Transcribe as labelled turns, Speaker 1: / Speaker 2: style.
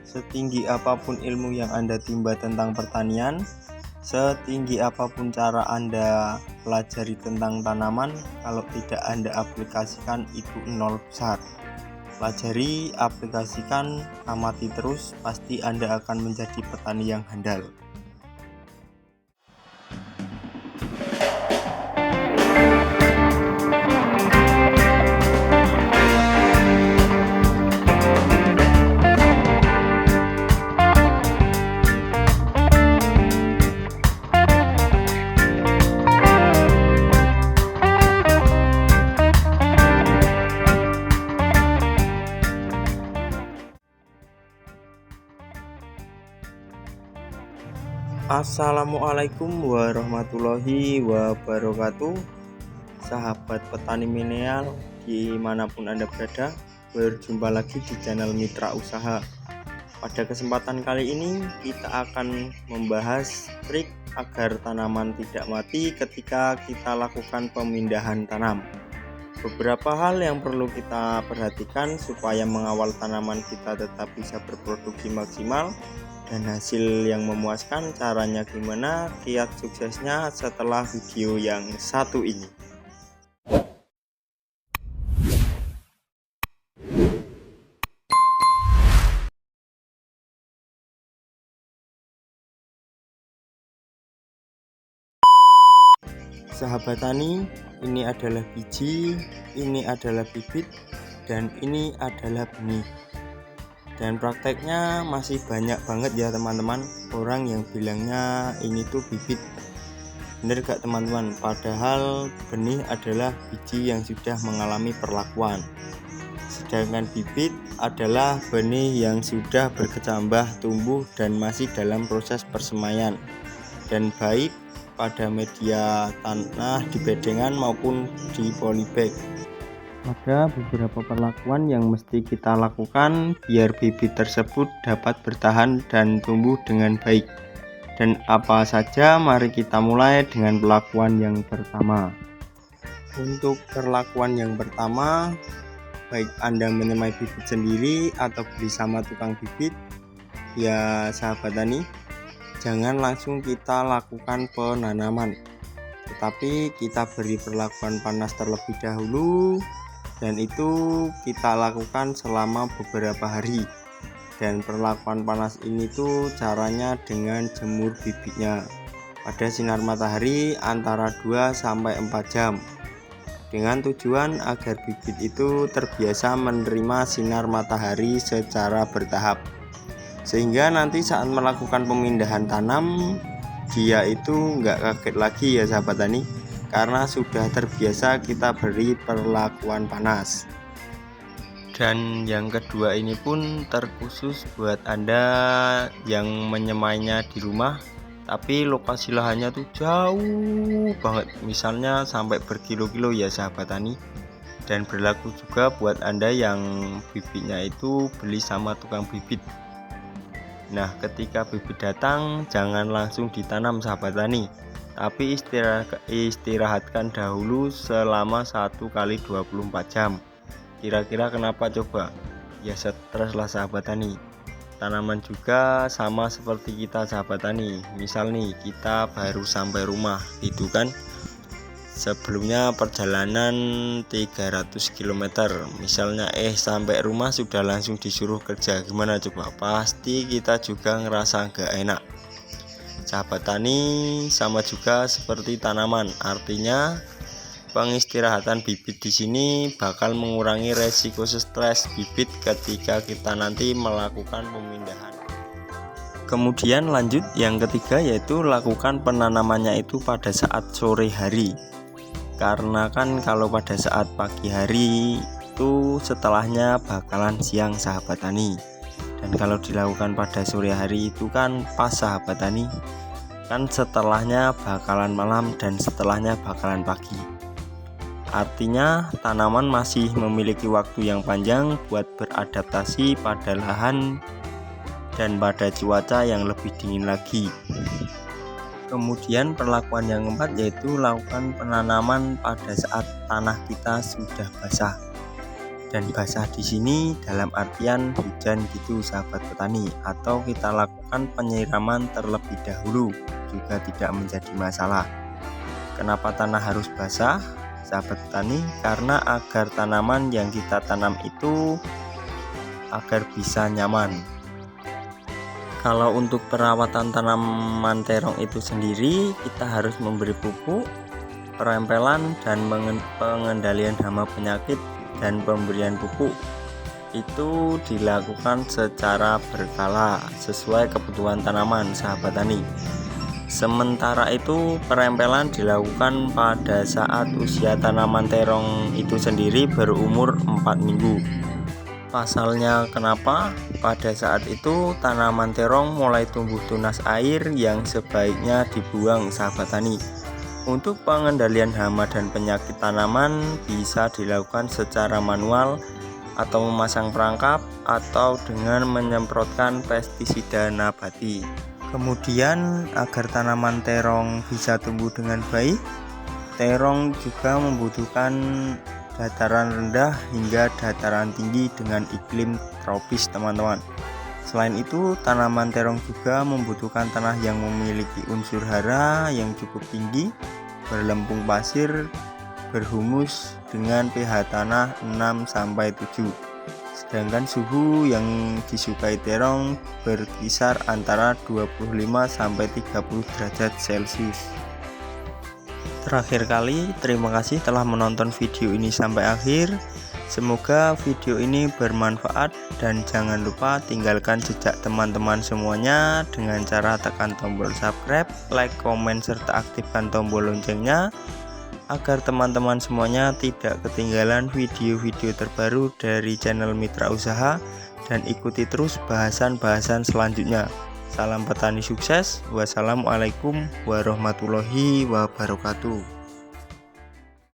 Speaker 1: Setinggi apapun ilmu yang Anda timba tentang pertanian, setinggi apapun cara Anda pelajari tentang tanaman, kalau tidak Anda aplikasikan itu nol besar. Pelajari, aplikasikan, amati terus, pasti Anda akan menjadi petani yang handal. Assalamualaikum warahmatullahi wabarakatuh. Sahabat petani milenial dimanapun Anda berada, berjumpa lagi di channel Mitra Usaha. Pada kesempatan kali ini kita akan membahas trik agar tanaman tidak mati ketika kita lakukan pemindahan tanam. Beberapa hal yang perlu kita perhatikan supaya mengawal tanaman kita tetap bisa berproduksi maksimal dan hasil yang memuaskan. Caranya gimana? Kiat suksesnya setelah video yang satu ini. Sahabat tani, ini adalah biji, ini adalah bibit, dan ini adalah benih. Dan prakteknya masih banyak banget ya teman-teman, orang yang bilangnya ini tuh bibit. Bener gak teman-teman? Padahal benih adalah biji yang sudah mengalami perlakuan, sedangkan bibit adalah benih yang sudah berkecambah, tumbuh, dan masih dalam proses persemaian dan baik pada media tanah di bedengan maupun di polybag. Ada beberapa perlakuan yang mesti kita lakukan biar bibit tersebut dapat bertahan dan tumbuh dengan baik. Dan apa saja? Mari kita mulai dengan perlakuan yang pertama. Untuk perlakuan yang pertama, baik Anda menyemai bibit sendiri atau beli sama tukang bibit, ya sahabat tani, jangan langsung kita lakukan penanaman, tetapi kita beri perlakuan panas terlebih dahulu, dan itu kita lakukan selama beberapa hari. Dan perlakuan panas ini tuh caranya dengan jemur bibitnya pada sinar matahari antara 2-4 jam, dengan tujuan agar bibit itu terbiasa menerima sinar matahari secara bertahap, sehingga nanti saat melakukan pemindahan tanam dia itu nggak kaget lagi ya sahabat tani, karena sudah terbiasa kita beri perlakuan panas. Dan yang kedua ini pun terkhusus buat Anda yang menyemainya di rumah tapi lokasi lahannya tuh jauh banget, misalnya sampai berkilo-kilo ya sahabat tani. Dan berlaku juga buat Anda yang bibitnya itu beli sama tukang bibit. Nah, ketika bibit datang jangan langsung ditanam sahabat tani, tapi istirahatkan dahulu selama 1x24 jam. Kira-kira kenapa coba? Ya stres lah sahabat tani. Tanaman juga sama seperti kita sahabat tani. Misal nih kita baru sampai rumah gitu kan, sebelumnya perjalanan 300 km misalnya, sampai rumah sudah langsung disuruh kerja, gimana coba? Pasti kita juga ngerasa gak enak. Sahabat tani sama juga seperti tanaman, artinya pengistirahatan bibit di sini bakal mengurangi resiko stres bibit ketika kita nanti melakukan pemindahan. Kemudian lanjut yang ketiga, yaitu lakukan penanamannya itu pada saat sore hari. Karena kan kalau pada saat pagi hari itu setelahnya bakalan siang sahabat tani. Dan kalau dilakukan pada sore hari itu kan pas sahabat tani, kan setelahnya bakalan malam dan setelahnya bakalan pagi. Artinya tanaman masih memiliki waktu yang panjang buat beradaptasi pada lahan dan pada cuaca yang lebih dingin lagi. Kemudian perlakuan yang keempat yaitu lakukan penanaman pada saat tanah kita sudah basah. Dan basah di sini dalam artian hujan gitu sahabat petani, atau kita lakukan penyiraman terlebih dahulu juga tidak menjadi masalah. Kenapa tanah harus basah sahabat petani? Karena agar tanaman yang kita tanam itu agar bisa nyaman. Kalau untuk perawatan tanaman terong itu sendiri, kita harus memberi pupuk, perempelan, dan pengendalian hama penyakit dan pemberian pupuk itu dilakukan secara berkala sesuai kebutuhan tanaman sahabat tani. Sementara itu perempelan dilakukan pada saat usia tanaman terong itu sendiri berumur 4 minggu. Pasalnya kenapa? Pada saat itu tanaman terong mulai tumbuh tunas air yang sebaiknya dibuang sahabat tani. Untuk pengendalian hama dan penyakit tanaman bisa dilakukan secara manual atau memasang perangkap atau dengan menyemprotkan pestisida nabati. Kemudian agar tanaman terong bisa tumbuh dengan baik, terong juga membutuhkan dataran rendah hingga dataran tinggi dengan iklim tropis teman-teman. Selain itu tanaman terong juga membutuhkan tanah yang memiliki unsur hara yang cukup tinggi, berlempung pasir, berhumus dengan pH tanah 6-7. Sedangkan suhu yang disukai terong berkisar antara 25-30 derajat Celcius. Terakhir kali, terima kasih telah menonton video ini sampai akhir. Semoga video ini bermanfaat dan jangan lupa tinggalkan jejak teman-teman semuanya dengan cara tekan tombol subscribe, like, komen, serta aktifkan tombol loncengnya agar teman-teman semuanya tidak ketinggalan video-video terbaru dari channel Mitra Usaha dan ikuti terus bahasan-bahasan selanjutnya. Salam petani sukses. Wassalamualaikum warahmatullahi wabarakatuh.